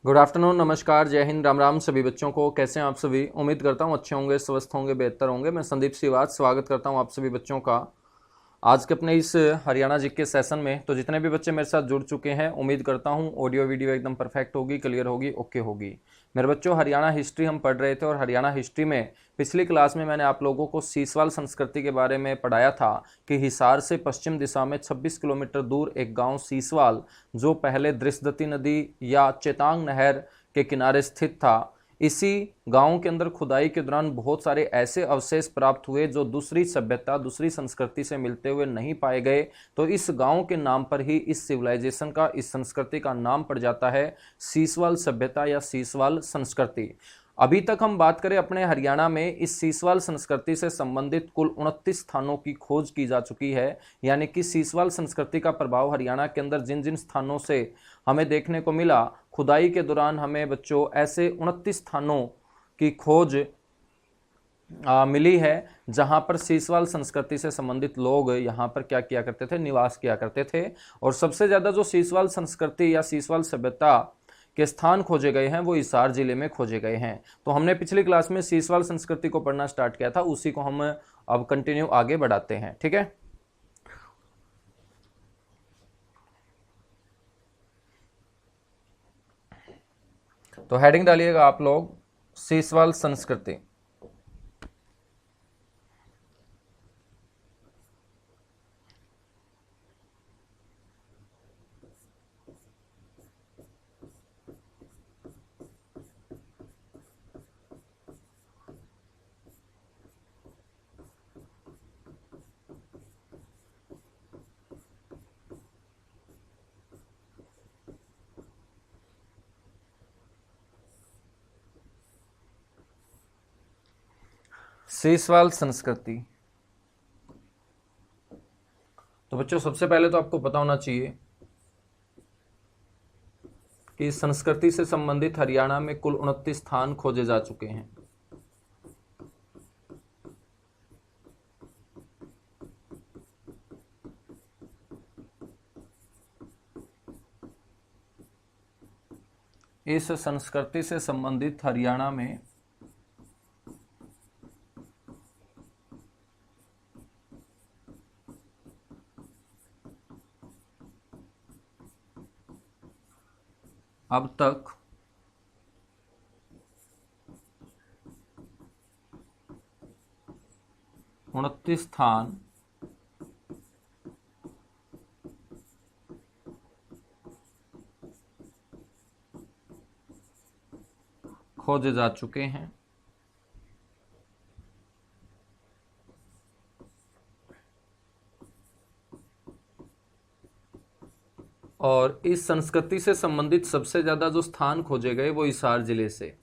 Good afternoon, नमस्कार, जय हिंद, राम राम सभी बच्चों को। कैसे हैं आप सभी? उम्मीद करता हूं अच्छे होंगे, स्वस्थ होंगे, बेहतर होंगे। मैं संदीप श्रीवास्तव स्वागत करता हूं आप सभी बच्चों का आज के अपने इस हरियाणा जीके सेशन में। तो जितने भी बच्चे मेरे साथ जुड़ चुके हैं, उम्मीद करता हूं ऑडियो वीडियो एकदम परफेक्ट होगी, क्लियर होगी, ओके होगी। मेरे बच्चों, हरियाणा हिस्ट्री हम पढ़ रहे थे और हरियाणा हिस्ट्री में पिछली क्लास में मैंने आप लोगों को सीसवाल संस्कृति के बारे में पढ़ाया था कि हिसार से पश्चिम दिशा में 26 किलोमीटर दूर एक गांव सीसवाल, जो पहले दृष्टदती नदी या चेतांग नहर के किनारे स्थित था, इसी गांव के अंदर खुदाई के दौरान बहुत सारे ऐसे अवशेष प्राप्त हुए जो दूसरी सभ्यता, दूसरी संस्कृति से मिलते हुए नहीं पाए गए। तो इस गांव के नाम पर ही इस सिविलाइजेशन का, इस संस्कृति का नाम पड़ जाता है सीसवाल सभ्यता या सीसवाल संस्कृति। अभी तक हम बात करें अपने हरियाणा में इस सीसवाल संस्कृति से संबंधित कुल 29 स्थानों की खोज की जा चुकी है। यानी कि सीसवाल संस्कृति का प्रभाव हरियाणा के अंदर जिन जिन स्थानों से हमें देखने को मिला, खुदाई के दौरान हमें बच्चों ऐसे 29 स्थानों की खोज मिली है जहां पर सीसवाल संस्कृति से संबंधित लोग यहां पर क्या किया करते थे, निवास किया करते थे। और सबसे ज्यादा जो सीसवाल संस्कृति या सीसवाल सभ्यता के स्थान खोजे गए हैं वो हिसार जिले में खोजे गए हैं। तो हमने पिछली क्लास में सीसवाल संस्कृति को पढ़ना स्टार्ट किया था, उसी को हम अब कंटिन्यू आगे बढ़ाते हैं। ठीक है, तो हेडिंग डालिएगा आप लोग, सीसवाल संस्कृति। सीसवाल संस्कृति। तो बच्चों, सबसे पहले तो आपको पता होना चाहिए कि संस्कृति से संबंधित हरियाणा में कुल 29 स्थान खोजे जा चुके हैं। इस संस्कृति से संबंधित हरियाणा में अब तक 29 स्थान खोजे जा चुके हैं। और इस संस्कृति से संबंधित सबसे ज्यादा जो स्थान खोजे गए वो हिसार जिले से।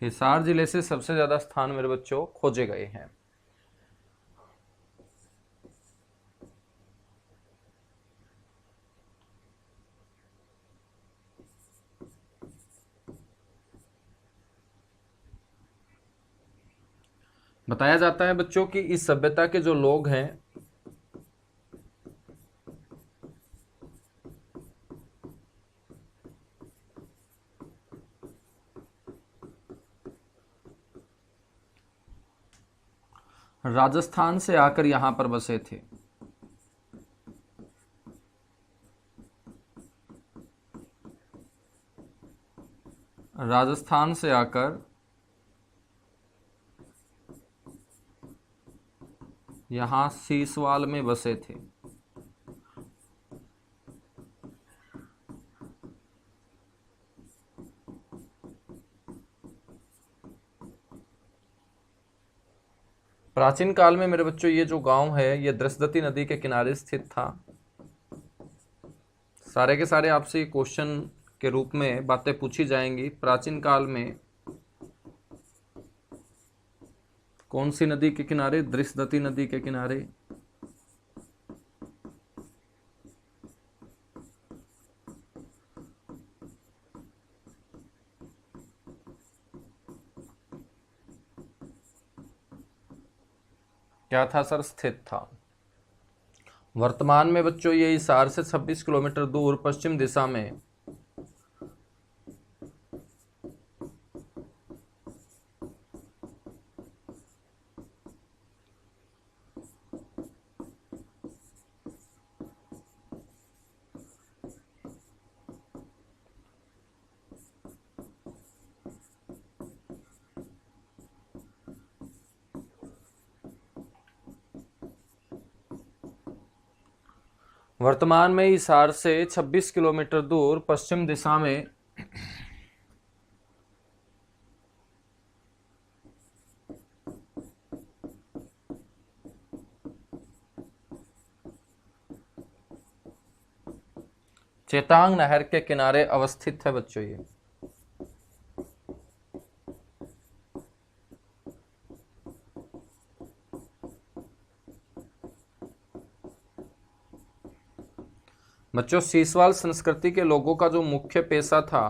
हिसार जिले से सबसे ज्यादा स्थान मेरे बच्चों खोजे गए हैं। बताया जाता है बच्चों कि इस सभ्यता के जो लोग हैं, राजस्थान से आकर यहां पर बसे थे। राजस्थान से आकर यहां सीसवाल में बसे थे। प्राचीन काल में मेरे बच्चों ये जो गांव है ये दृशदती नदी के किनारे स्थित था। सारे के सारे आपसे क्वेश्चन के रूप में बातें पूछी जाएंगी। प्राचीन काल में कौन सी नदी के किनारे? दृशदती नदी के किनारे। क्या था सर? स्थित था। वर्तमान में बच्चों ये हिसार से 26 किलोमीटर दूर पश्चिम दिशा में वर्तमान में हिसार से 26 किलोमीटर दूर पश्चिम दिशा में चेतांग नहर के किनारे अवस्थित है बच्चों ये। बच्चों सीसवाल संस्कृति के लोगों का जो मुख्य पेशा था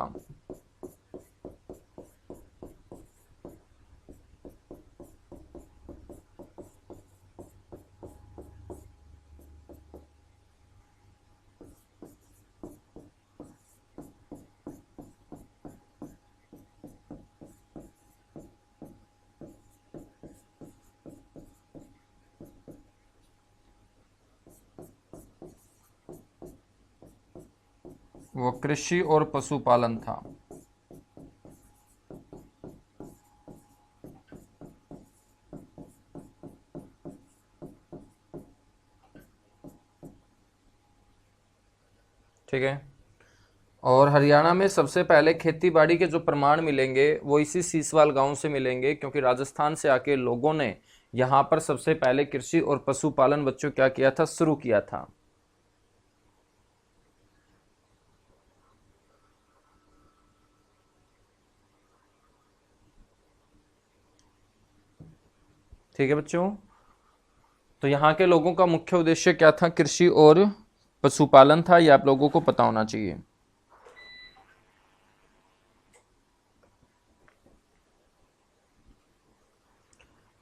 वो कृषि और पशुपालन था। ठीक है। और हरियाणा में सबसे पहले खेती बाड़ी के जो प्रमाण मिलेंगे वो इसी सीसवाल गांव से मिलेंगे, क्योंकि राजस्थान से आके लोगों ने यहाँ पर सबसे पहले कृषि और पशुपालन बच्चों क्या किया था? शुरू किया था। ठीक है बच्चों, तो यहाँ के लोगों का मुख्य उद्देश्य क्या था? कृषि और पशुपालन था। ये आप लोगों को पता होना चाहिए।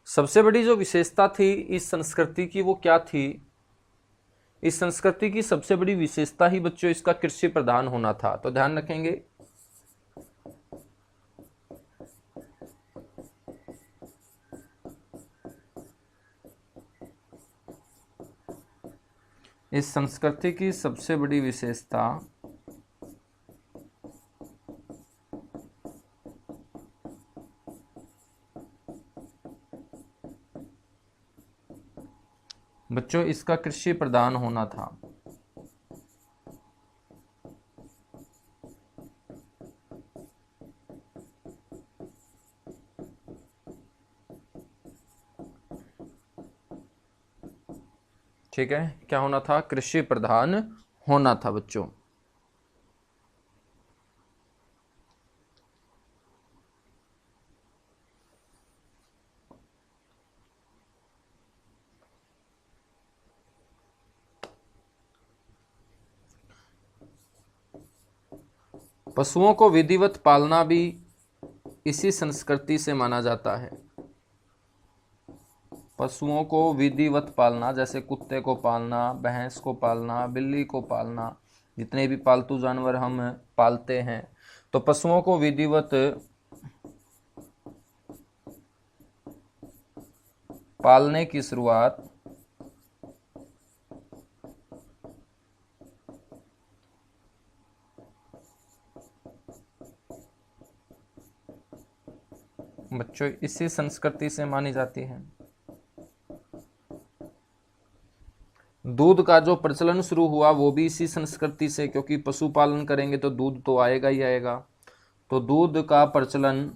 सबसे बड़ी जो विशेषता थी इस संस्कृति की वो क्या थी? इस संस्कृति की सबसे बड़ी विशेषता ही बच्चों इसका कृषि प्रधान होना था। तो ध्यान रखेंगे, इस संस्कृति की सबसे बड़ी विशेषता बच्चों इसका कृषि प्रधान होना था। ठीक है, क्या होना था? कृषि प्रधान होना था बच्चों। पशुओं को विधिवत पालना भी इसी संस्कृति से माना जाता है। पशुओं को विधिवत पालना, जैसे कुत्ते को पालना, भैंस को पालना, बिल्ली को पालना, जितने भी पालतू जानवर हम पालते हैं, तो पशुओं को विधिवत पालने की शुरुआत बच्चों इसी संस्कृति से मानी जाती है। दूध का जो प्रचलन शुरू हुआ वो भी इसी संस्कृति से, क्योंकि पशुपालन करेंगे तो दूध तो आएगा ही आएगा। तो दूध का प्रचलन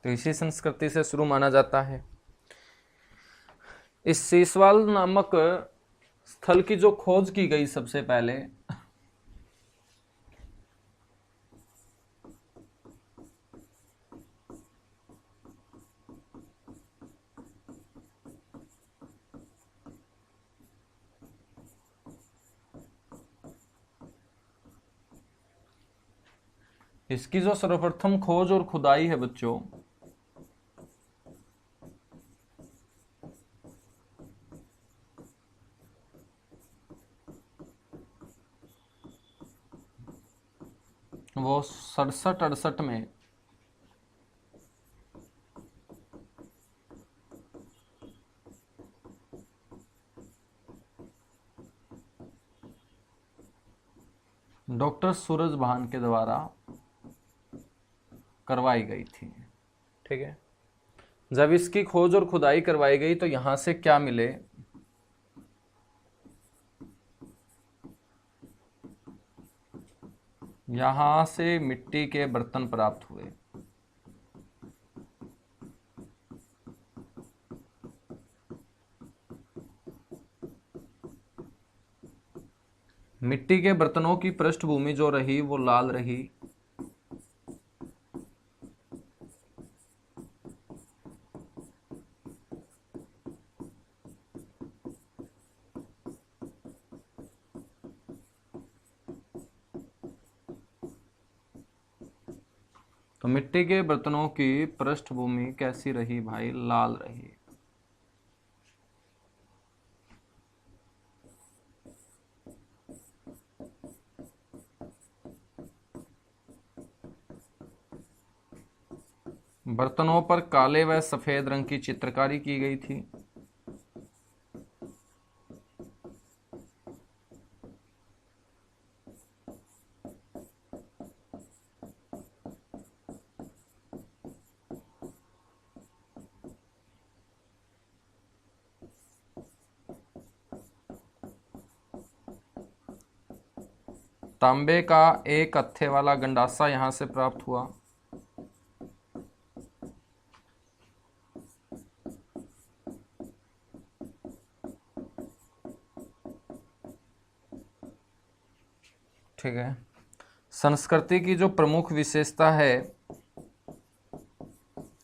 तो इसी संस्कृति से शुरू माना जाता है। इस सीसवाल नामक स्थल की जो खोज की गई सबसे पहले, इसकी जो सर्वप्रथम खोज और खुदाई है बच्चों, वो 67-68 में डॉक्टर सूरज भान के द्वारा करवाई गई थी। ठीक है, जब इसकी खोज और खुदाई करवाई गई तो यहां से क्या मिले, यहां से मिट्टी के बर्तन प्राप्त हुए। मिट्टी के बर्तनों की पृष्ठभूमि जो रही वो लाल रही। तो मिट्टी के बर्तनों की पृष्ठभूमि कैसी रही भाई? लाल रही। बर्तनों पर काले व सफेद रंग की चित्रकारी की गई थी। तांबे का एक अत्थे वाला गंडासा यहां से प्राप्त हुआ। ठीक है, संस्कृति की जो प्रमुख विशेषता है,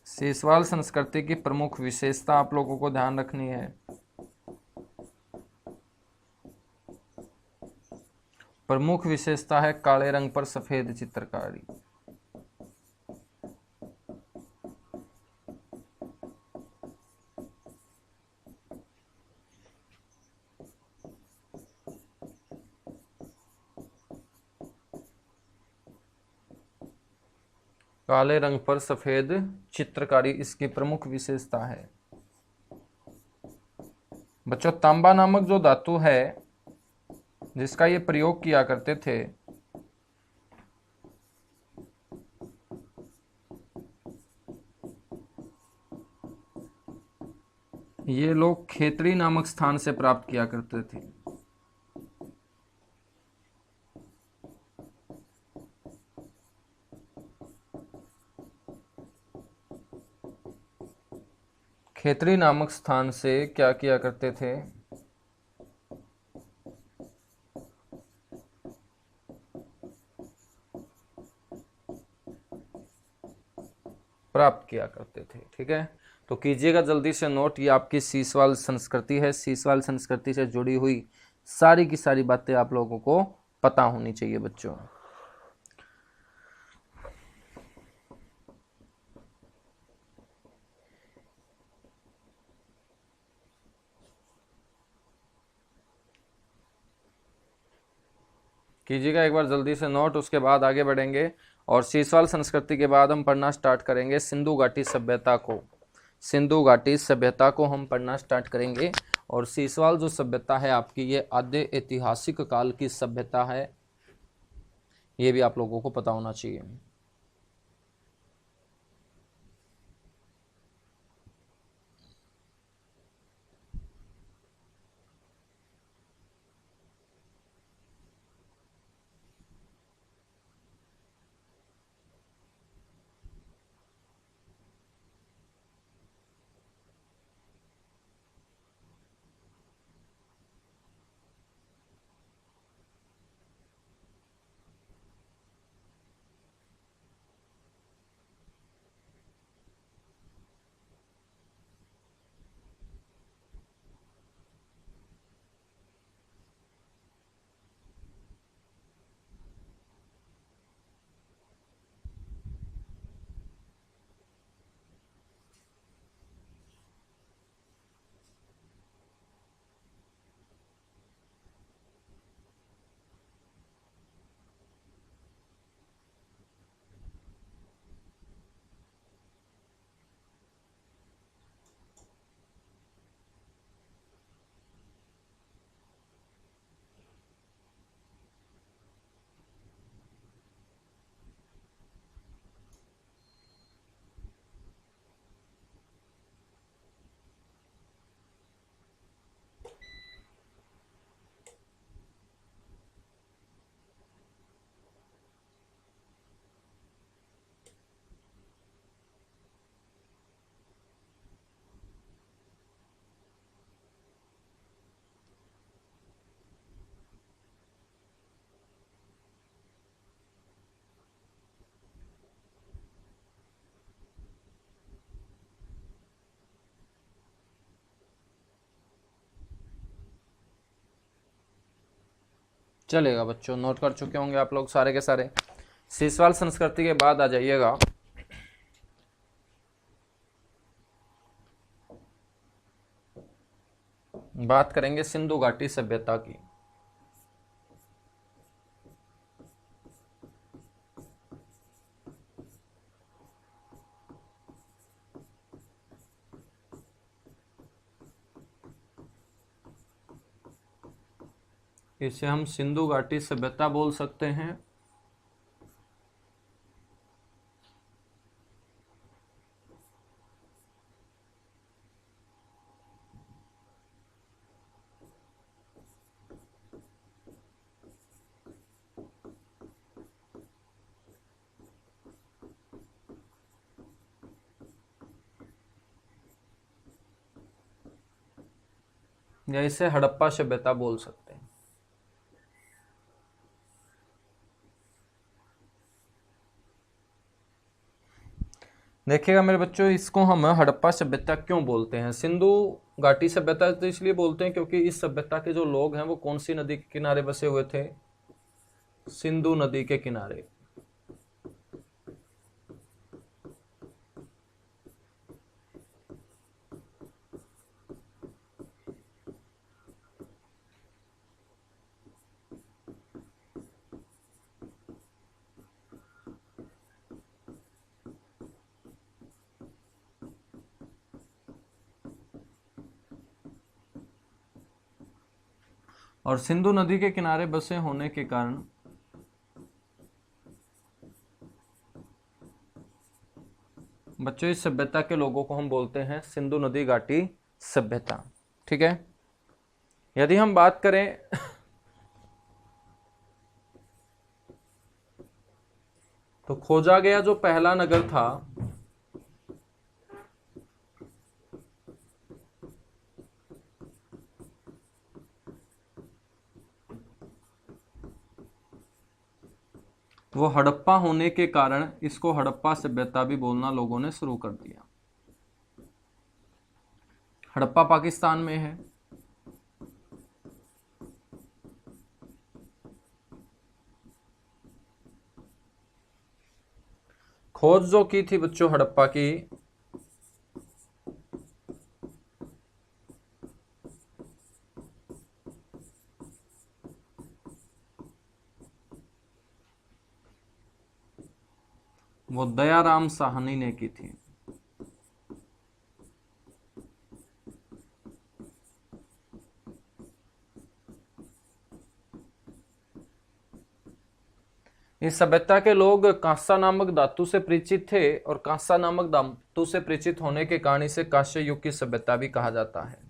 सीसवाल संस्कृति की प्रमुख विशेषता आप लोगों को ध्यान रखनी है। प्रमुख विशेषता है काले रंग पर सफेद चित्रकारी। काले रंग पर सफेद चित्रकारी इसकी प्रमुख विशेषता है। बच्चों, तांबा नामक जो धातु है जिसका ये प्रयोग किया करते थे, ये लोग खेतड़ी नामक स्थान से प्राप्त किया करते थे। खेतड़ी नामक स्थान से क्या किया करते थे? प्राप्त किया करते थे। ठीक है, तो कीजिएगा जल्दी से नोट, ये आपकी सीसवाल संस्कृति है। सीसवाल संस्कृति से जुड़ी हुई सारी की सारी बातें आप लोगों को पता होनी चाहिए बच्चों। कीजिएगा एक बार जल्दी से नोट, उसके बाद आगे बढ़ेंगे। और सीसवाल संस्कृति के बाद हम पढ़ना स्टार्ट करेंगे सिंधु घाटी सभ्यता को। सिंधु घाटी सभ्यता को हम पढ़ना स्टार्ट करेंगे। और सीसवाल जो सभ्यता है आपकी, ये आद्य ऐतिहासिक काल की सभ्यता है, ये भी आप लोगों को पता होना चाहिए। चलेगा बच्चों, नोट कर चुके होंगे आप लोग सारे के सारे। सीसवाल संस्कृति के बाद आ जाइएगा बात करेंगे सिंधु घाटी सभ्यता की। इसे हम सिंधु घाटी सभ्यता बोल सकते हैं। या इसे हड़प्पा सभ्यता बोल सकते हैं। देखिएगा मेरे बच्चों, इसको हम हड़प्पा सभ्यता क्यों बोलते हैं? सिंधु घाटी सभ्यता तो इसलिए बोलते हैं क्योंकि इस सभ्यता के जो लोग हैं वो कौन सी नदी के किनारे बसे हुए थे? सिंधु नदी के किनारे। और सिंधु नदी के किनारे बसे होने के कारण बच्चों इस सभ्यता के लोगों को हम बोलते हैं सिंधु नदी घाटी सभ्यता। ठीक है। यदि हम बात करें तो खोजा गया जो पहला नगर था वो हड़प्पा होने के कारण इसको हड़प्पा सभ्यता भी बोलना लोगों ने शुरू कर दिया। हड़प्पा पाकिस्तान में है। खोज जो की थी बच्चों हड़प्पा की, वो दयाराम साहनी ने की थी। इस सभ्यता के लोग कांसा नामक धातु से परिचित थे और कांसा नामक धातु से परिचित होने के कारण इसे कांस्य युग की सभ्यता भी कहा जाता है।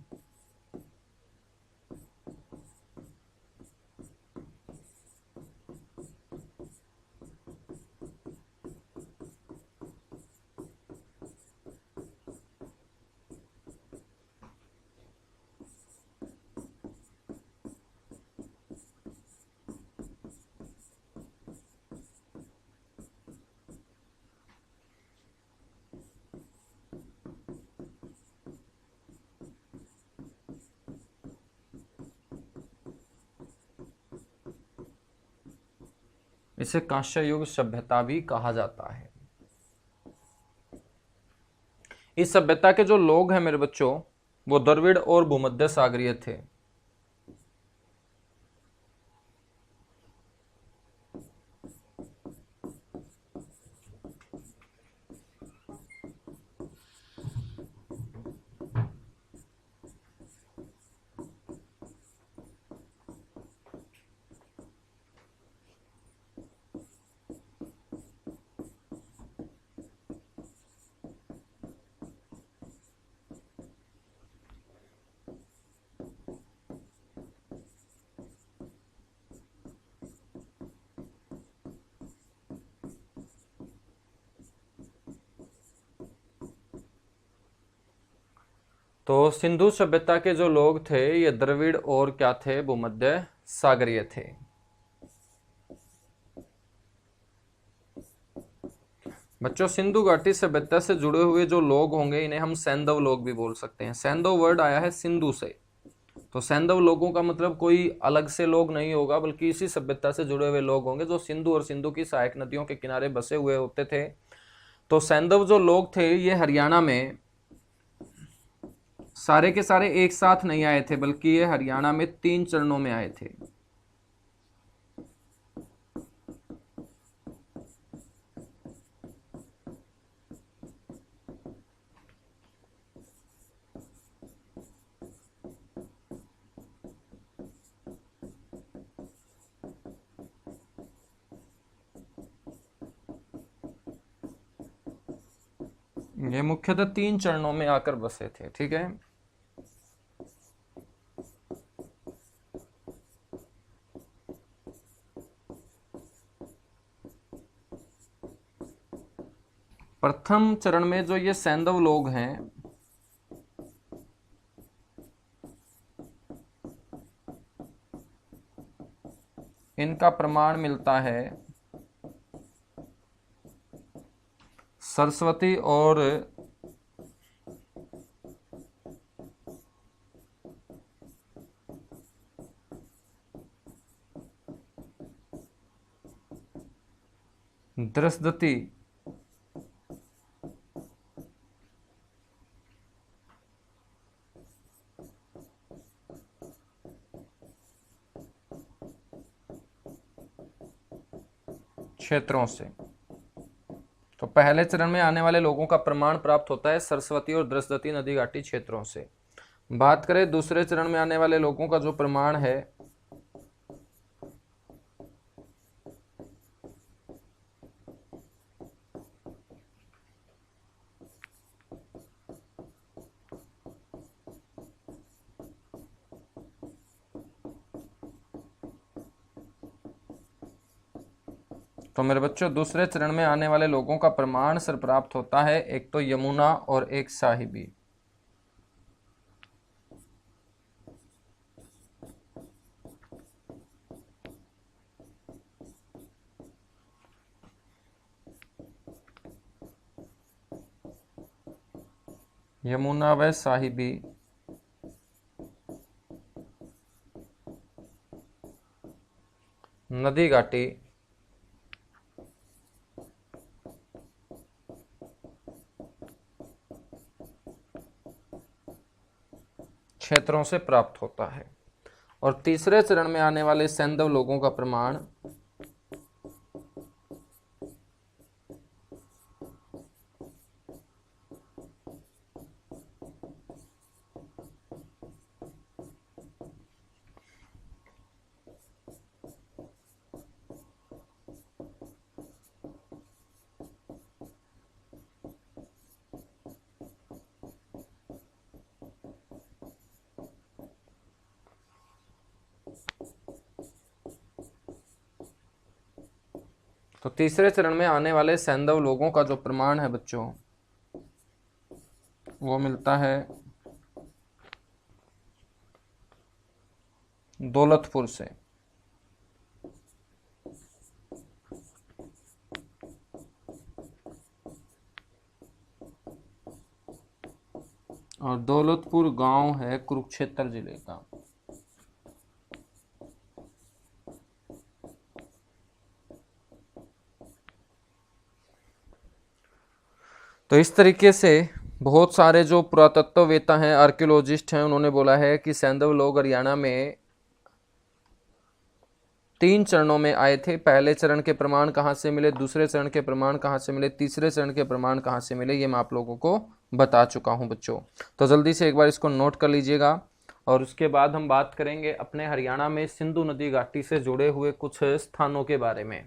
इसे कांस्य युग सभ्यता भी कहा जाता है। इस सभ्यता के जो लोग हैं मेरे बच्चों वो द्रविड़ और भूमध्य सागरीय थे। तो सिंधु सभ्यता के जो लोग थे ये द्रविड़ और क्या थे? भूमध्य सागरीय थे। बच्चों सिंधु घाटी सभ्यता से जुड़े हुए जो लोग होंगे इन्हें हम सैंधव लोग भी बोल सकते हैं। सैंधव वर्ड आया है सिंधु से, तो सैंधव लोगों का मतलब कोई अलग से लोग नहीं होगा, बल्कि इसी सभ्यता से जुड़े हुए लोग होंगे जो सिंधु और सिंधु की सहायक नदियों के किनारे बसे हुए होते थे। तो सैंधव जो लोग थे ये हरियाणा में सारे के सारे एक साथ नहीं आए थे, बल्कि ये हरियाणा में 3 चरणों में आए थे। ये मुख्यतः 3 चरणों में आकर बसे थे। ठीक है, प्रथम चरण में जो ये सैंधव लोग हैं इनका प्रमाण मिलता है सरस्वती और दृष्टि क्षेत्रों से। तो पहले चरण में आने वाले लोगों का प्रमाण प्राप्त होता है सरस्वती और दृष्टि नदी घाटी क्षेत्रों से। बात करें दूसरे चरण में आने वाले लोगों का जो प्रमाण है तो मेरे बच्चों दूसरे चरण में आने वाले लोगों का प्रमाण सर प्राप्त होता है एक तो यमुना और एक साहिबी। यमुना व साहिबी नदी घाटी क्षेत्रों से प्राप्त होता है। और तीसरे चरण में आने वाले सैंधव लोगों का प्रमाण तो तीसरे चरण में आने वाले सैंधव लोगों का जो प्रमाण है बच्चों वो मिलता है दौलतपुर से। और दौलतपुर गांव है कुरुक्षेत्र जिले का। तो इस तरीके से बहुत सारे जो पुरातत्ववेत्ता हैं, आर्कियोलॉजिस्ट हैं, उन्होंने बोला है कि सैंधव लोग हरियाणा में 3 चरणों में आए थे। पहले चरण के प्रमाण कहाँ से मिले, दूसरे चरण के प्रमाण कहाँ से मिले, तीसरे चरण के प्रमाण कहाँ से मिले, ये मैं आप लोगों को बता चुका हूँ बच्चों। तो जल्दी से एक बार इसको नोट कर लीजिएगा। और उसके बाद हम बात करेंगे अपने हरियाणा में सिंधु नदी घाटी से जुड़े हुए कुछ स्थानों के बारे में।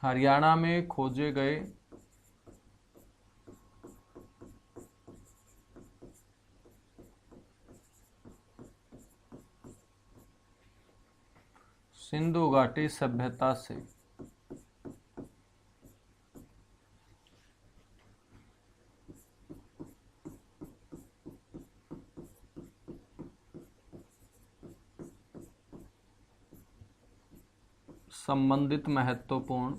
हरियाणा में खोजे गए सिंधु घाटी सभ्यता से संबंधित महत्वपूर्ण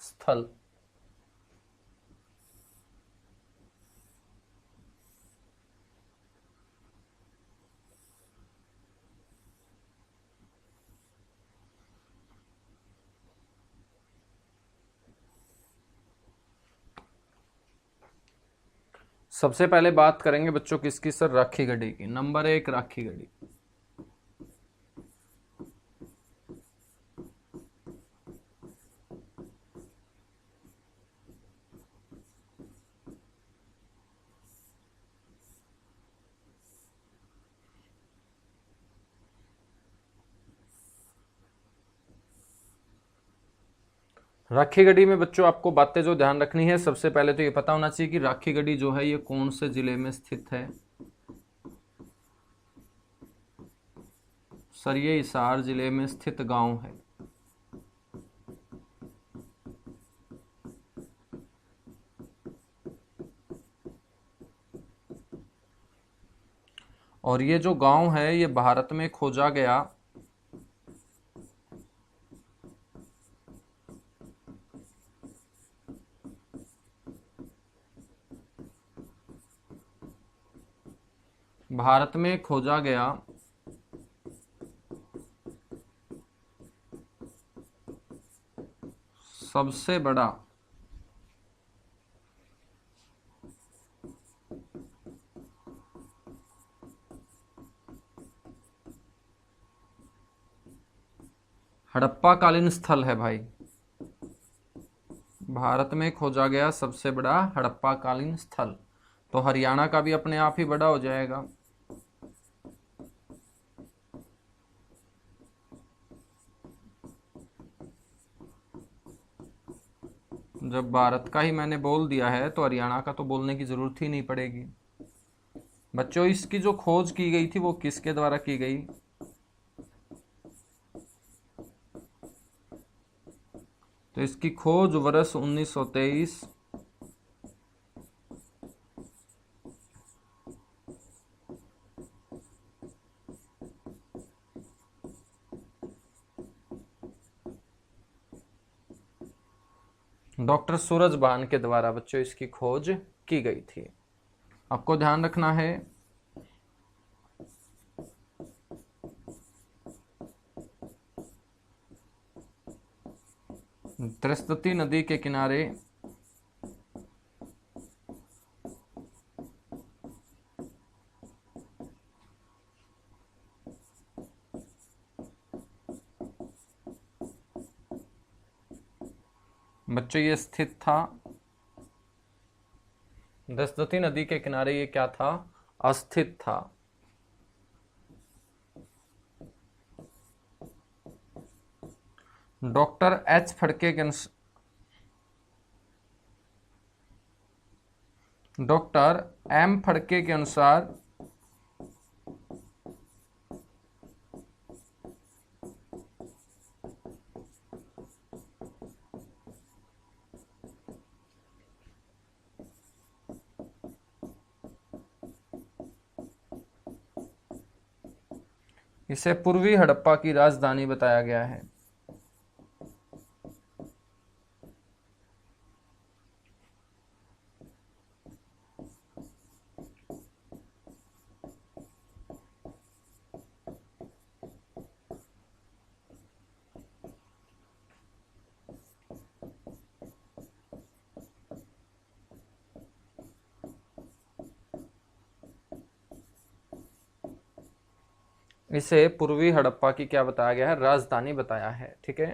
स्थल। सबसे पहले बात करेंगे बच्चों किसकी सर, राखी गढ़ी की। नंबर 1 राखी गढ़ी। राखी गढ़ी में बच्चों आपको बातें जो ध्यान रखनी है, सबसे पहले तो ये पता होना चाहिए कि राखी गढ़ी जो है ये कौन से जिले में स्थित है। सर ये हिसार जिले में स्थित गांव है। और ये जो गांव है ये भारत में खोजा गया सबसे बड़ा हड़प्पा कालीन स्थल है भाई। भारत में खोजा गया सबसे बड़ा हड़प्पा कालीन स्थल। तो हरियाणा का भी अपने आप ही बड़ा हो जाएगा। जब भारत का ही मैंने बोल दिया है तो हरियाणा का तो बोलने की जरूरत ही नहीं पड़ेगी। बच्चों इसकी जो खोज की गई थी वो किसके द्वारा की गई? तो इसकी खोज वर्ष 1923 डॉक्टर सूरजभान के द्वारा बच्चों इसकी खोज की गई थी। आपको ध्यान रखना है त्रिस्तती नदी के किनारे बच्चों ये स्थित था। त्रिस्तती नदी के किनारे ये क्या था? अस्थित था। डॉक्टर एच फड़के के डॉक्टर एम फड़के के अनुसार इसे पूर्वी हड़प्पा की राजधानी बताया गया है। इसे पूर्वी हड़प्पा की क्या बताया गया है? राजधानी बताया है। ठीक है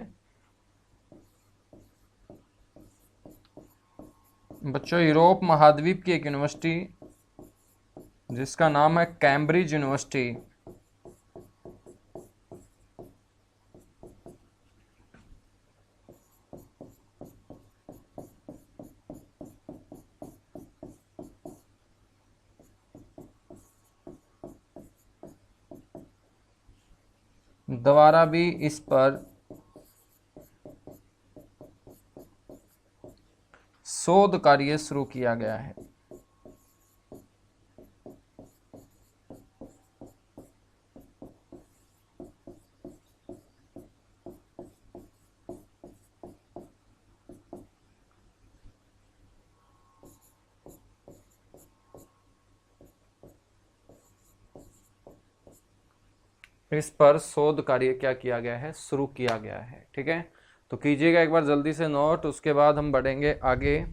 बच्चों, यूरोप महाद्वीप की एक यूनिवर्सिटी जिसका नाम है कैम्ब्रिज यूनिवर्सिटी, द्वारा भी इस पर शोध कार्य शुरू किया गया है। इस पर शोध कार्य क्या किया गया है, शुरू किया गया है। ठीक है, तो कीजिएगा एक बार जल्दी से नोट, उसके बाद हम बढ़ेंगे आगे।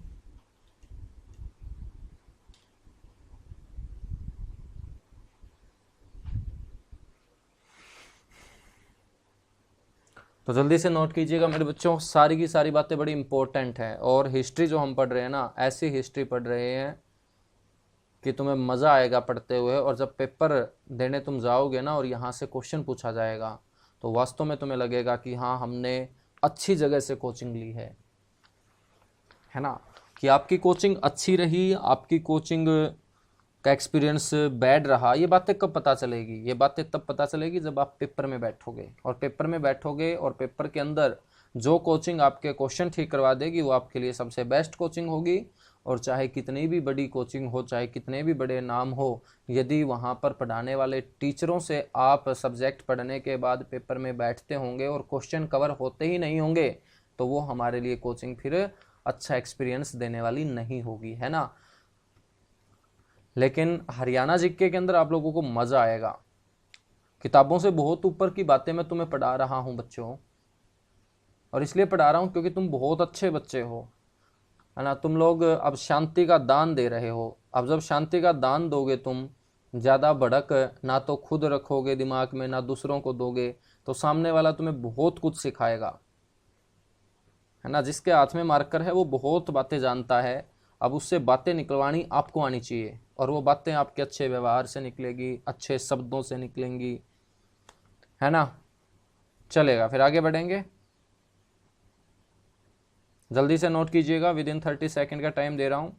तो जल्दी से नोट कीजिएगा मेरे बच्चों, सारी की सारी बातें बड़ी इंपॉर्टेंट हैं। और हिस्ट्री जो हम पढ़ रहे हैं ना, ऐसी हिस्ट्री पढ़ रहे हैं कि तुम्हें मज़ा आएगा पढ़ते हुए। और जब पेपर देने तुम जाओगे ना और यहाँ से क्वेश्चन पूछा जाएगा, तो वास्तव में तुम्हें लगेगा कि हाँ, हमने अच्छी जगह से कोचिंग ली है ना। कि आपकी कोचिंग अच्छी रही, आपकी कोचिंग का एक्सपीरियंस बैड रहा, ये बातें कब पता चलेगी? ये बातें तब पता चलेगी जब आप पेपर में बैठोगे। और पेपर में बैठोगे और पेपर के अंदर जो कोचिंग आपके क्वेश्चन ठीक करवा देगी, वो आपके लिए सबसे बेस्ट कोचिंग होगी। और चाहे कितनी भी बड़ी कोचिंग हो, चाहे कितने भी बड़े नाम हो, यदि वहाँ पर पढ़ाने वाले टीचरों से आप सब्जेक्ट पढ़ने के बाद पेपर में बैठते होंगे और क्वेश्चन कवर होते ही नहीं होंगे, तो वो हमारे लिए कोचिंग फिर अच्छा एक्सपीरियंस देने वाली नहीं होगी, है ना। लेकिन हरियाणा जीके के अंदर आप लोगों को मज़ा आएगा। किताबों से बहुत ऊपर की बातें मैं तुम्हें पढ़ा रहा हूँ बच्चों, और इसलिए पढ़ा रहा हूँ क्योंकि तुम बहुत अच्छे बच्चे हो, है ना। तुम लोग अब शांति का दान दे रहे हो। अब जब शांति का दान दोगे तुम, ज़्यादा भड़क ना तो खुद रखोगे दिमाग में, ना दूसरों को दोगे, तो सामने वाला तुम्हें बहुत कुछ सिखाएगा, है ना। जिसके हाथ में मार्कर है वो बहुत बातें जानता है। अब उससे बातें निकलवानी आपको आनी चाहिए, और वो बातें आपके अच्छे व्यवहार से निकलेगी, अच्छे शब्दों से निकलेंगी, है ना। चलेगा, फिर आगे बढ़ेंगे। जल्दी से नोट कीजिएगा, विद इन 30 सेकेंड का टाइम दे रहा हूं।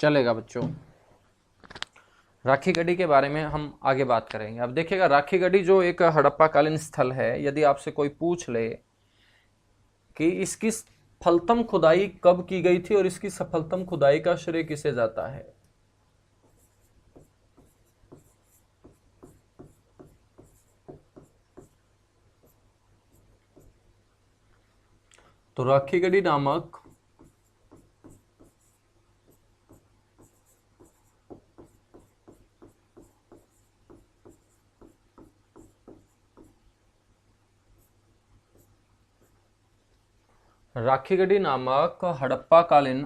चलेगा बच्चों, राखी गढ़ी के बारे में हम आगे बात करेंगे। अब देखिएगा, राखी गढ़ी जो एक हड़प्पा कालीन स्थल है, यदि आपसे कोई पूछ ले कि इसकी सफलतम खुदाई कब की गई थी और इसकी सफलतम खुदाई का श्रेय किसे जाता है, तो राखी गढ़ी नामक राखीगढ़ी नामक हड़प्पा कालीन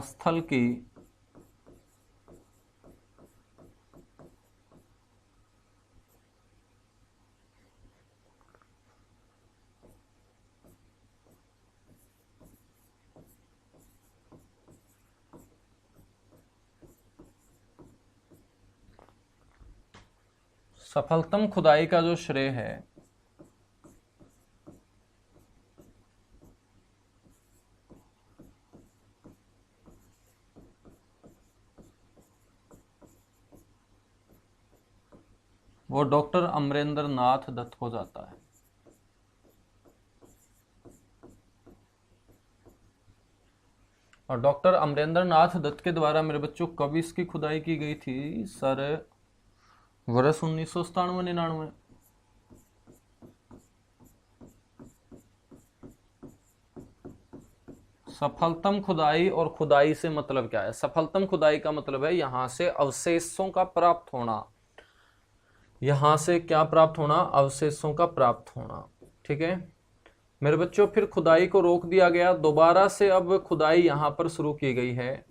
स्थल की सफलतम खुदाई का जो श्रेय है वो डॉक्टर अमरेंद्र नाथ दत्त को जाता है। और डॉक्टर अमरेंद्र नाथ दत्त के द्वारा मेरे बच्चों कब इसकी खुदाई की गई थी सर? वर्ष 1997-99। सफलतम खुदाई, और खुदाई से मतलब क्या है? सफलतम खुदाई का मतलब है यहां से अवशेषों का प्राप्त होना। यहां से क्या प्राप्त होना? अवशेषों का प्राप्त होना। ठीक है मेरे बच्चों, फिर खुदाई को रोक दिया गया, दोबारा से अब खुदाई यहां पर शुरू की गई है।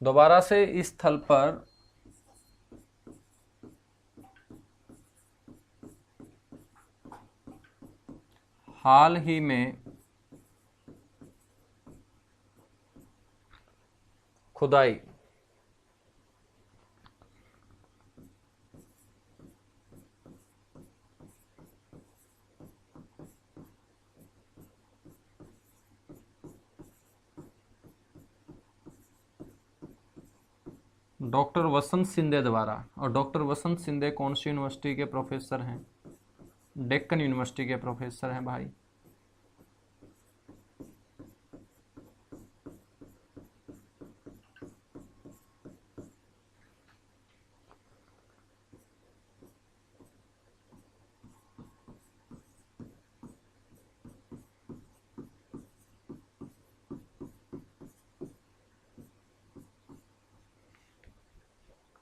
दोबारा से इस स्थल पर हाल ही में खुदाई डॉक्टर वसंत सिंधे द्वारा। और डॉक्टर वसंत सिंधे कौन सी यूनिवर्सिटी के प्रोफेसर हैं? डेक्कन यूनिवर्सिटी के प्रोफेसर हैं भाई।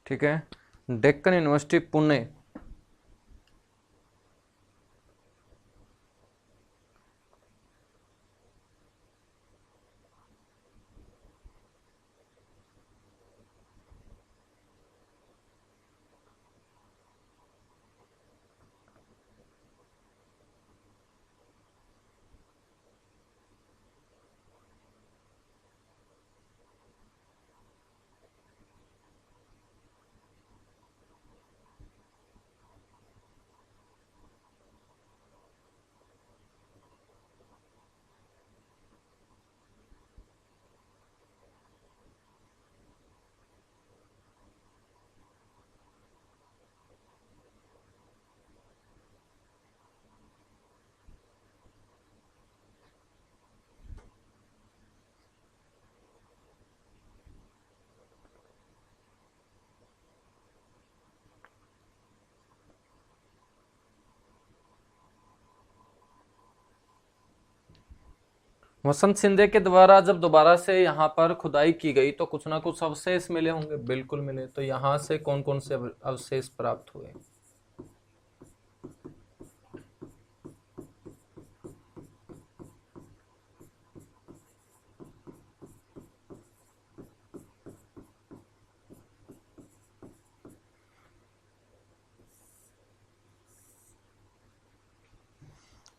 ठीक है डेक्कन यूनिवर्सिटी पुणे। वसंत सिंधे के द्वारा जब दोबारा से यहाँ पर खुदाई की गई तो कुछ ना कुछ अवशेष मिले होंगे। बिल्कुल मिले। तो यहाँ से कौन कौन से अवशेष प्राप्त हुए?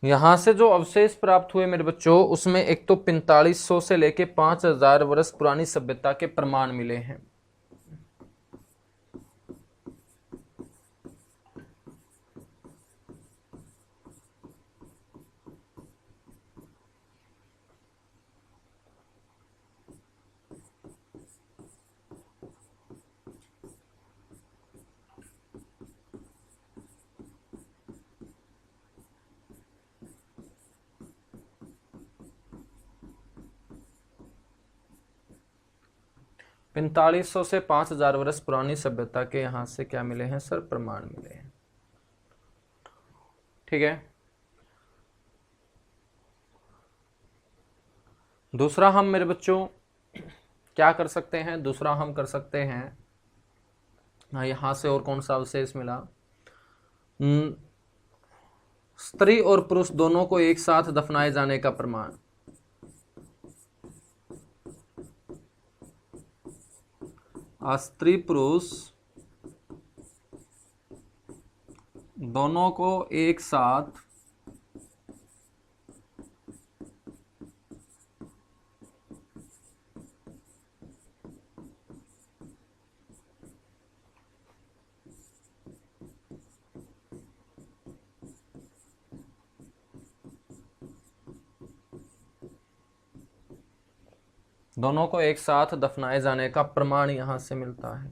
यहां से जो अवशेष प्राप्त हुए मेरे बच्चों, उसमें एक तो 4500 से लेके 5000 वर्ष पुरानी सभ्यता के प्रमाण मिले हैं। पैंतालीस सौ से 5000 वर्ष पुरानी सभ्यता के यहां से क्या मिले हैं सर? प्रमाण मिले हैं। ठीक है दूसरा हम मेरे बच्चों क्या कर सकते हैं? दूसरा हम कर सकते हैं यहां से और कौन सा अवशेष मिला? स्त्री और पुरुष दोनों को एक साथ दफनाए जाने का प्रमाण। स्त्री पुरुष दोनों को एक साथ दोनों को एक साथ दफनाए जाने का प्रमाण यहां से मिलता है।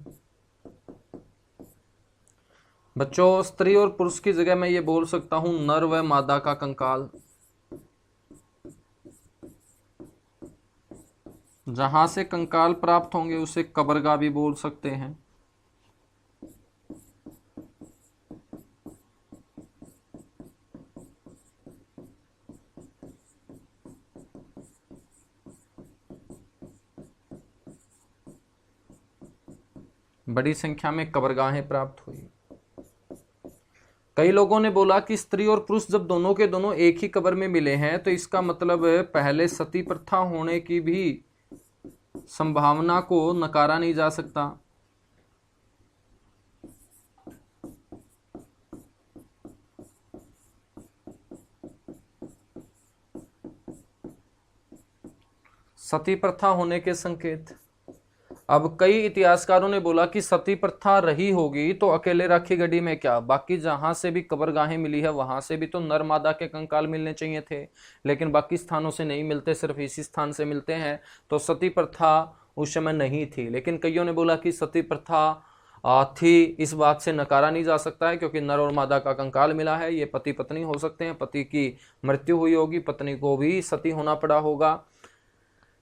बच्चों, स्त्री और पुरुष की जगह मैं ये बोल सकता हूं नर व मादा का कंकाल। जहां से कंकाल प्राप्त होंगे उसे कब्रगाह भी बोल सकते हैं। बड़ी संख्या में कब्रगाहें प्राप्त हुई। कई लोगों ने बोला कि स्त्री और पुरुष जब दोनों के दोनों एक ही कब्र में मिले हैं तो इसका मतलब पहले सती प्रथा होने की भी संभावना को नकारा नहीं जा सकता। सती प्रथा होने के संकेत। अब कई इतिहासकारों ने बोला कि सती प्रथा रही होगी तो अकेले राखी गढ़ी में क्या, बाकी जहां से भी कब्रगाहें मिली है वहां से भी तो नर मादा के कंकाल मिलने चाहिए थे, लेकिन बाकी स्थानों से नहीं मिलते, सिर्फ इसी स्थान से मिलते हैं। तो सती प्रथा उस समय नहीं थी। लेकिन कईयों ने बोला कि सती प्रथा थी, इस बात से नकारा नहीं जा सकता है क्योंकि नर और मादा का कंकाल मिला है। ये पति पत्नी हो सकते हैं, पति की मृत्यु हुई होगी, पत्नी को भी सती होना पड़ा होगा।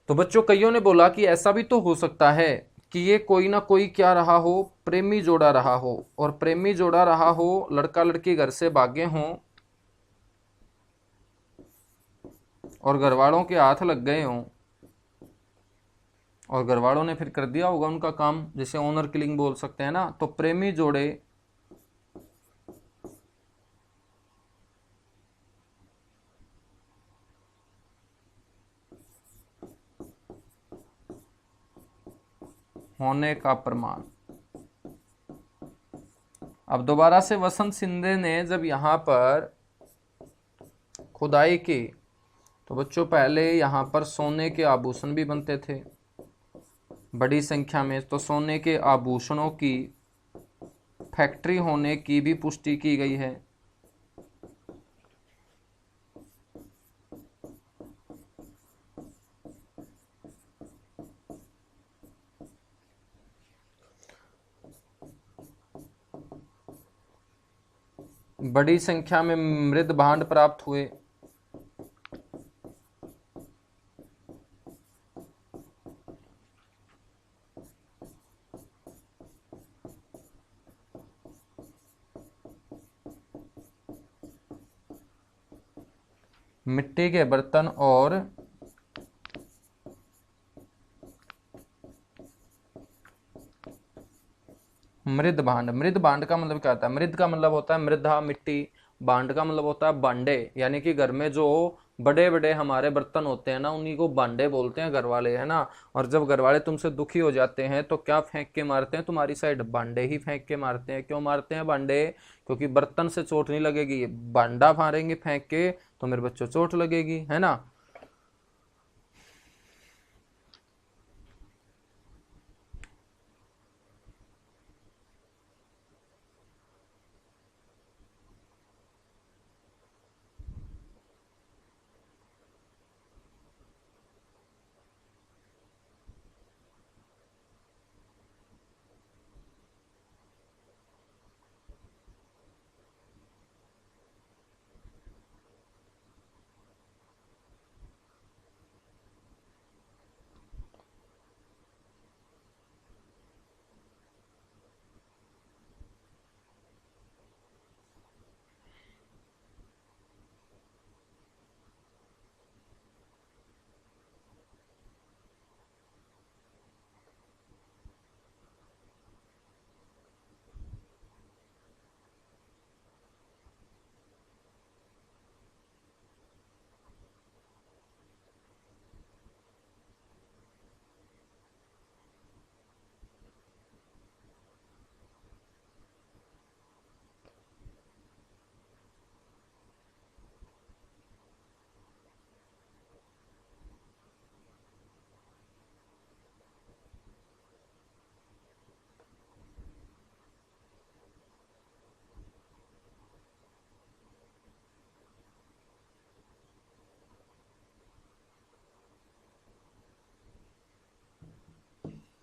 तो बच्चों, कईयों ने बोला कि ऐसा भी तो हो सकता है कि ये कोई ना कोई क्या रहा हो, प्रेमी जोड़ा रहा हो, और प्रेमी जोड़ा रहा हो, लड़का लड़की घर से भागे हों और घरवालों के हाथ लग गए हों और घरवालों ने फिर कर दिया होगा उनका काम, जिसे ऑनर किलिंग बोल सकते हैं ना। तो प्रेमी जोड़े होने का प्रमाण। अब दोबारा से वसंत सिंधे ने जब यहां पर खुदाई की तो बच्चों पहले यहां पर सोने के आभूषण भी बनते थे बड़ी संख्या में। तो सोने के आभूषणों की फैक्ट्री होने की भी पुष्टि की गई है। बड़ी संख्या में मृद भांड प्राप्त हुए। मिट्टी के बर्तन और मृद भांड। मृद भांड का मतलब क्या होता है? मृद का मतलब होता है मृदा, मिट्टी। भांड का मतलब होता है बांडे, यानी कि घर में जो बड़े बड़े हमारे बर्तन होते हैं ना, उन्हीं को बांडे बोलते हैं घर वाले, है ना। और जब घर वाले तुमसे दुखी हो जाते हैं तो क्या फेंक के मारते हैं तुम्हारी साइड? बांडे ही फेंक के मारते हैं। क्यों मारते हैं बांडे? क्योंकि बर्तन से चोट नहीं लगेगी, बांडा मारेंगे फेंक के तो मेरे बच्चों चोट लगेगी, है ना।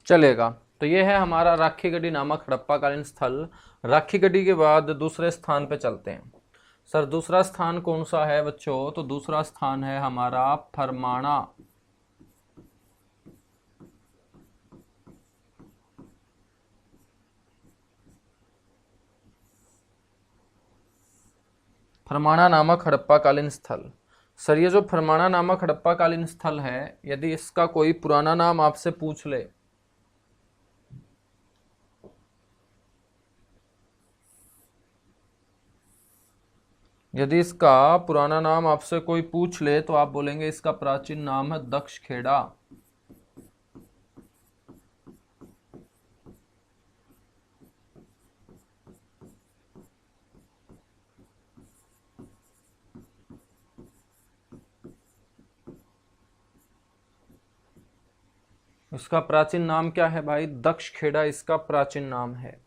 चलेगा। तो ये है हमारा राखीगढ़ी नामक हड़प्पाकालीन स्थल। राखीगढ़ी के बाद दूसरे स्थान पे चलते हैं। सर दूसरा स्थान कौन सा है बच्चों? तो दूसरा स्थान है हमारा फरमाना। फरमाना नामक हड़प्पाकालीन स्थल। सर ये जो फरमाना नामक हड़प्पाकालीन स्थल है, यदि इसका कोई पुराना नाम आपसे पूछ ले, यदि इसका पुराना नाम आपसे कोई पूछ ले तो आप बोलेंगे इसका प्राचीन नाम है दक्षखेड़ा। इसका प्राचीन नाम क्या है भाई? दक्षखेड़ा इसका प्राचीन नाम है।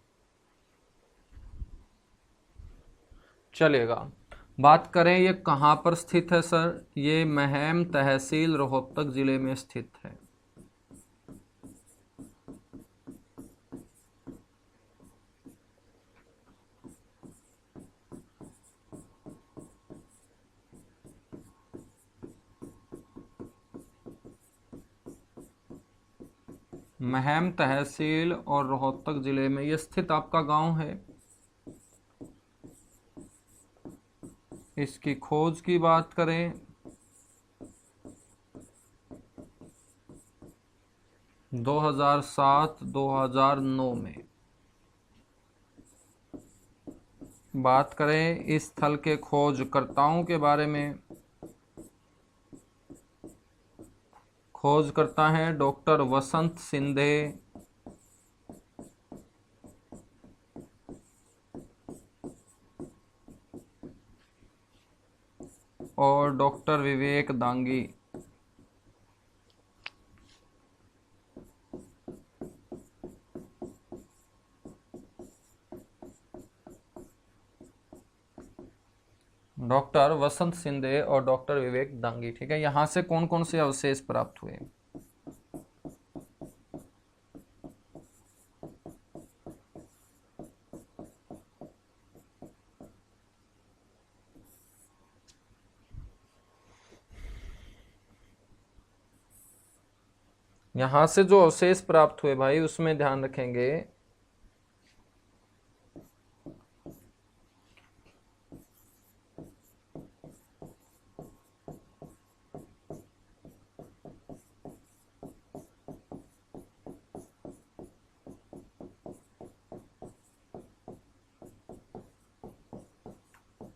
चलेगा। बात करें ये कहाँ पर स्थित है सर? ये महम तहसील रोहतक जिले में स्थित है। महम तहसील और रोहतक जिले में ये स्थित आपका गांव है। इसकी खोज की बात करें 2007-2009 में। बात करें इस स्थल के खोजकर्ताओं के बारे में, खोज करता है डॉक्टर वसंत सिंधे और डॉक्टर विवेक दांगी। डॉक्टर वसंत सिंधे और डॉक्टर विवेक दांगी। ठीक है, यहां से कौन कौन से अवशेष प्राप्त हुए? यहां से जो अवशेष प्राप्त हुए भाई उसमें ध्यान रखेंगे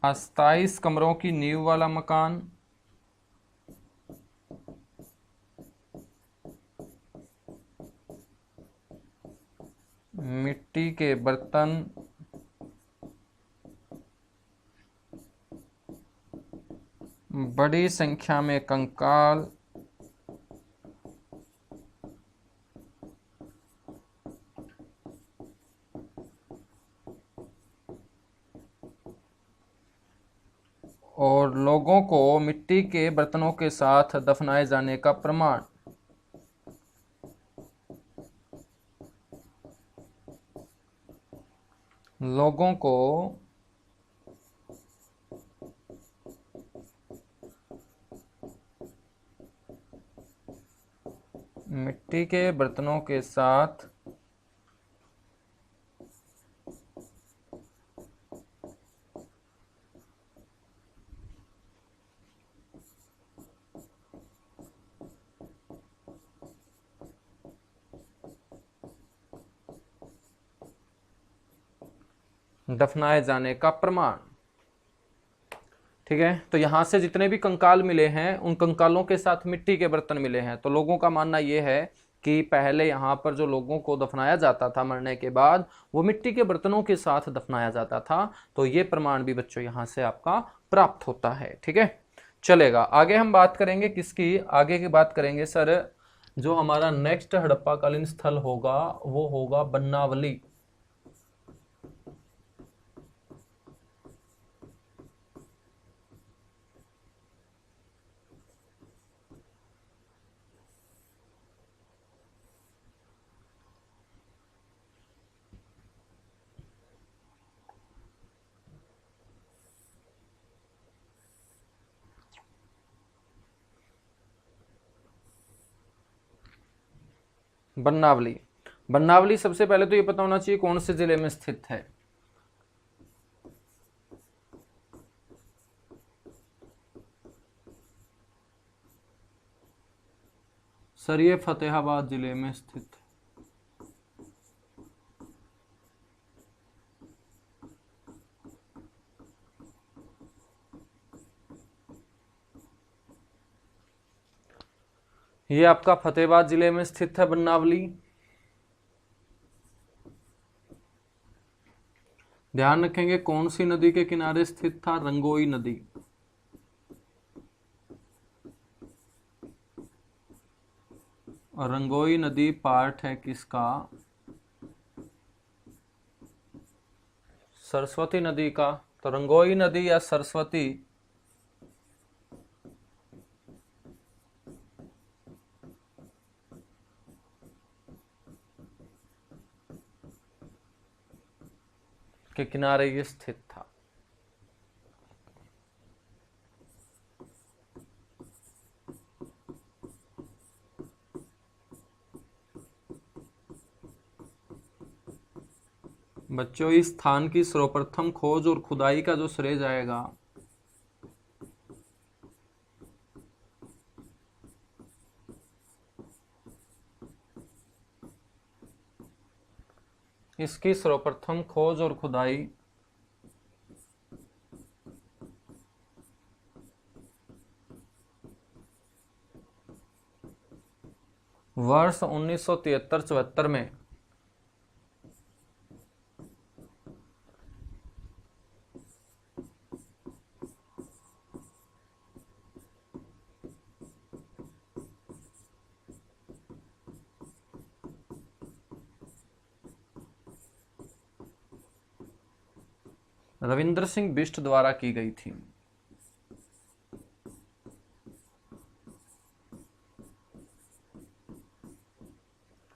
अट्ठाईस कमरों की नींव वाला मकान, मिट्टी के बर्तन, बड़ी संख्या में कंकाल, और लोगों को मिट्टी के बर्तनों के साथ दफनाए जाने का प्रमाण। लोगों को मिट्टी के बर्तनों के साथ दफनाए जाने का प्रमाण। ठीक है, तो यहां से जितने भी कंकाल मिले हैं उन कंकालों के साथ मिट्टी के बर्तन मिले हैं। तो लोगों का मानना यह है कि पहले यहाँ पर जो लोगों को दफनाया जाता था मरने के बाद, वो मिट्टी के बर्तनों के साथ दफनाया जाता था। तो ये प्रमाण भी बच्चों यहाँ से आपका प्राप्त होता है। ठीक है, चलेगा। आगे हम बात करेंगे किसकी? आगे की बात करेंगे सर, जो हमारा नेक्स्ट हड़प्पाकालीन स्थल होगा वो होगा बन्नावली। बन्नावली। बन्नावली सबसे पहले तो ये पता होना चाहिए कौन से जिले में स्थित है। सर ये फतेहाबाद जिले में स्थित है। ये आपका फतेहाबाद जिले में स्थित है बन्नावली। ध्यान रखेंगे कौन सी नदी के किनारे स्थित था, रंगोई नदी। और रंगोई नदी पार्ट है किसका, सरस्वती नदी का। तो रंगोई नदी या सरस्वती के किनारे ये स्थित था। बच्चों इस स्थान की सर्वप्रथम खोज और खुदाई का जो श्रेय जाएगा इसकी सर्वप्रथम खोज और खुदाई वर्ष 1973-74 में रविंद्र सिंह बिष्ट द्वारा की गई थी।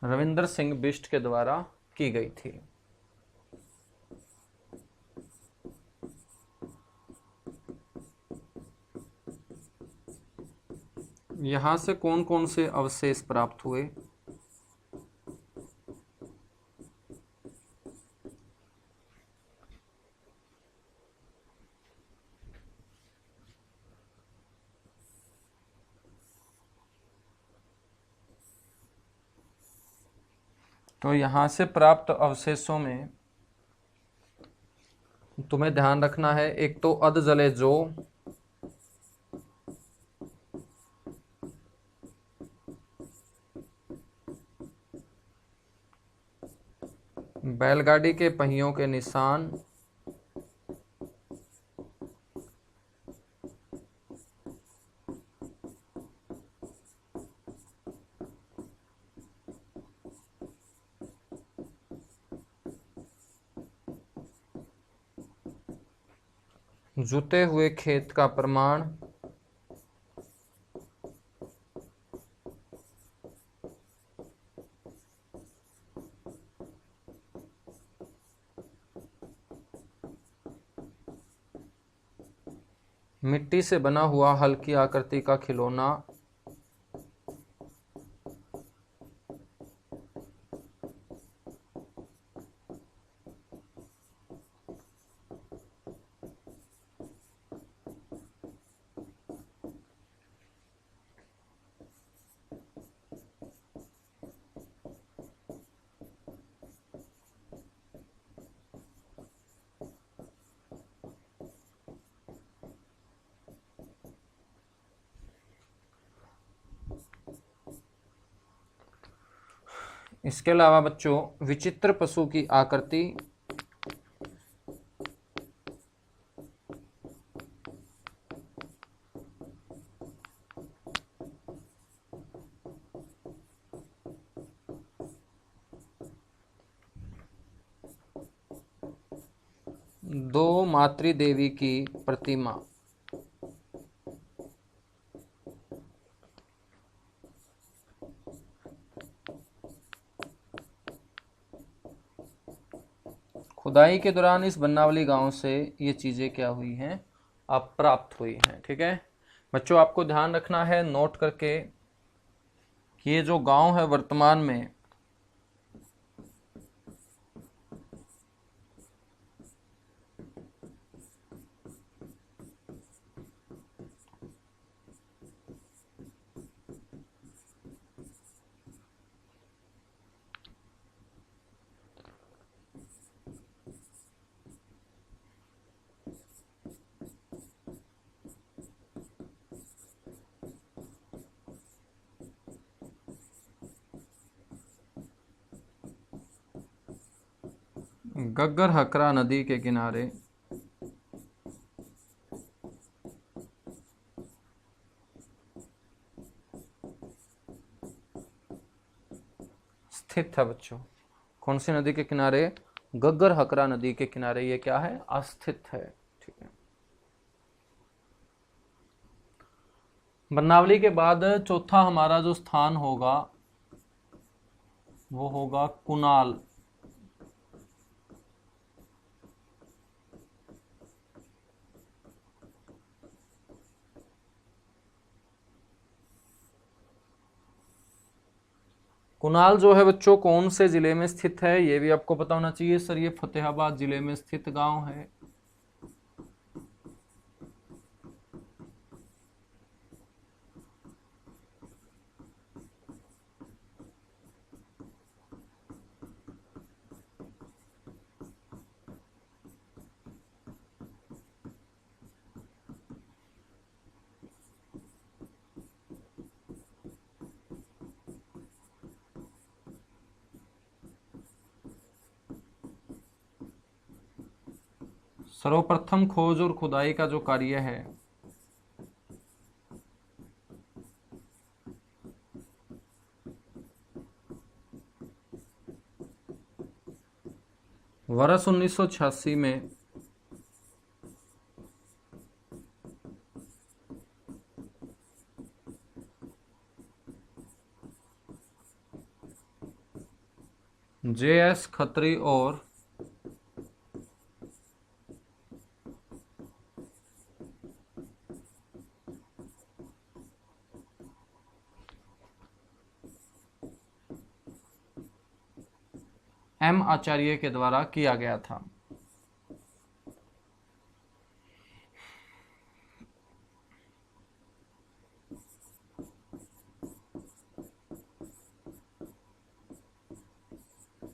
रविंद्र सिंह बिष्ट के द्वारा की गई थी। यहां से कौन कौन से अवशेष प्राप्त हुए, तो यहां से प्राप्त अवशेषों में तुम्हें ध्यान रखना है, एक तो अधजले जौ, बैलगाड़ी के पहियों के निशान, जुते हुए खेत का प्रमाण, मिट्टी से बना हुआ हल्की आकृति का खिलौना, इसके अलावा बच्चों विचित्र पशु की आकृति, दो मातृ देवी की प्रतिमा, खुदाई के दौरान इस बन्नावली गांव से ये चीज़ें क्या हुई हैं, अब प्राप्त हुई हैं। ठीक है बच्चों, आपको ध्यान रखना है नोट करके कि ये जो गांव है वर्तमान में गग्गर हकरा नदी के किनारे स्थित है बच्चों। कौन सी नदी के किनारे? गग्गर हकरा नदी के किनारे ये क्या है? अस्थित है। ठीक है। बर्नावली के बाद चौथा हमारा जो स्थान होगा वो होगा कुनाल। कुनाल जो है बच्चों कौन से जिले में स्थित है ये भी आपको पता होना चाहिए। सर ये फतेहाबाद जिले में स्थित गांव है। सर्वप्रथम खोज और खुदाई का जो कार्य है वर्ष 1986 में JS खत्री और M आचार्य के द्वारा किया गया था।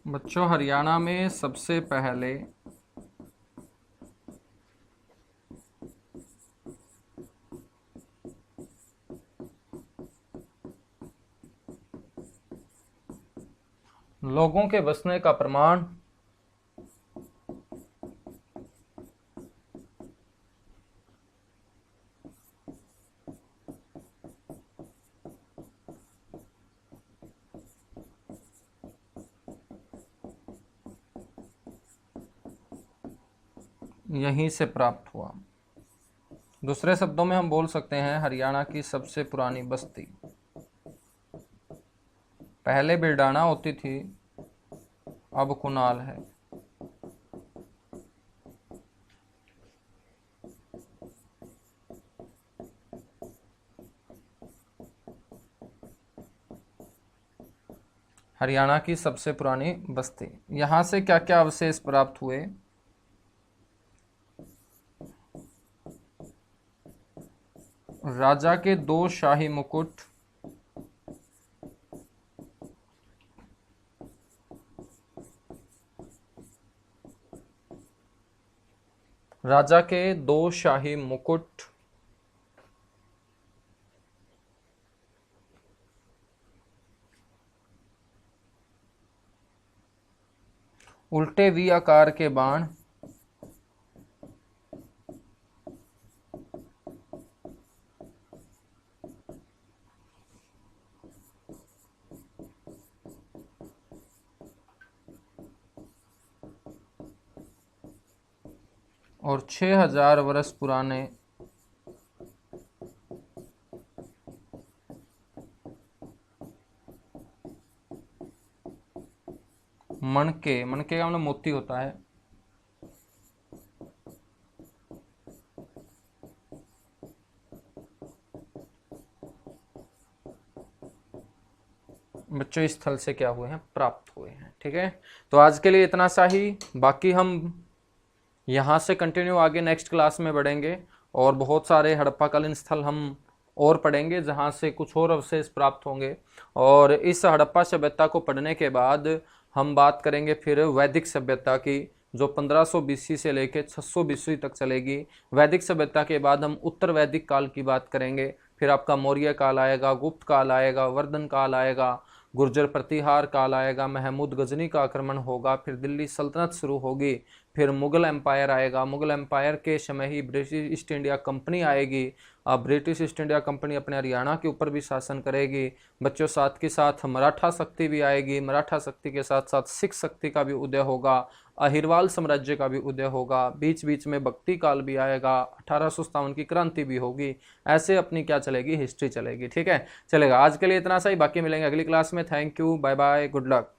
बच्चों हरियाणा में सबसे पहले लोगों के बसने का प्रमाण यहीं से प्राप्त हुआ। दूसरे शब्दों में हम बोल सकते हैं हरियाणा की सबसे पुरानी बस्ती पहले बिरडाना होती थी, अब कुनाल है। हरियाणा की सबसे पुरानी बस्ती। यहां से क्या क्या अवशेष प्राप्त हुए? राजा के 2 शाही मुकुट, राजा के 2 शाही मुकुट, उल्टे वी आकार के बाण, और 6000 वर्ष पुराने मणके। मणके का मतलब मोती होता है। बच्चों इस स्थल से क्या हुए हैं? प्राप्त हुए हैं। ठीक है, तो आज के लिए इतना सा ही। बाकी हम यहाँ से कंटिन्यू आगे नेक्स्ट क्लास में बढ़ेंगे और बहुत सारे हड़प्पाकालीन स्थल हम और पढ़ेंगे जहाँ से कुछ और अवशेष प्राप्त होंगे। और इस हड़प्पा सभ्यता को पढ़ने के बाद हम बात करेंगे फिर वैदिक सभ्यता की, जो 1500 BC से लेकर 600 BC तक चलेगी। वैदिक सभ्यता के बाद हम उत्तर वैदिक काल की बात करेंगे। फिर आपका मौर्य काल आएगा, गुप्त काल आएगा, वर्धन काल आएगा, गुर्जर प्रतिहार काल आएगा, महमूद गजनी का आक्रमण होगा, फिर दिल्ली सल्तनत शुरू होगी, फिर मुगल एम्पायर आएगा, मुगल एम्पायर के समय ही ब्रिटिश ईस्ट इंडिया कंपनी आएगी। अब ब्रिटिश ईस्ट इंडिया कंपनी अपने हरियाणा के ऊपर भी शासन करेगी बच्चों, साथ के साथ मराठा शक्ति भी आएगी, मराठा शक्ति के साथ साथ सिख शक्ति का भी उदय होगा, अहिरवाल साम्राज्य का भी उदय होगा, बीच बीच में भक्ति काल भी आएगा, 1857 की क्रांति भी होगी। ऐसे अपनी क्या चलेगी, हिस्ट्री चलेगी। ठीक है, चलेगा। आज के लिए इतना सा ही, बाकी मिलेंगे अगली क्लास में। Thank you, bye bye, good luck.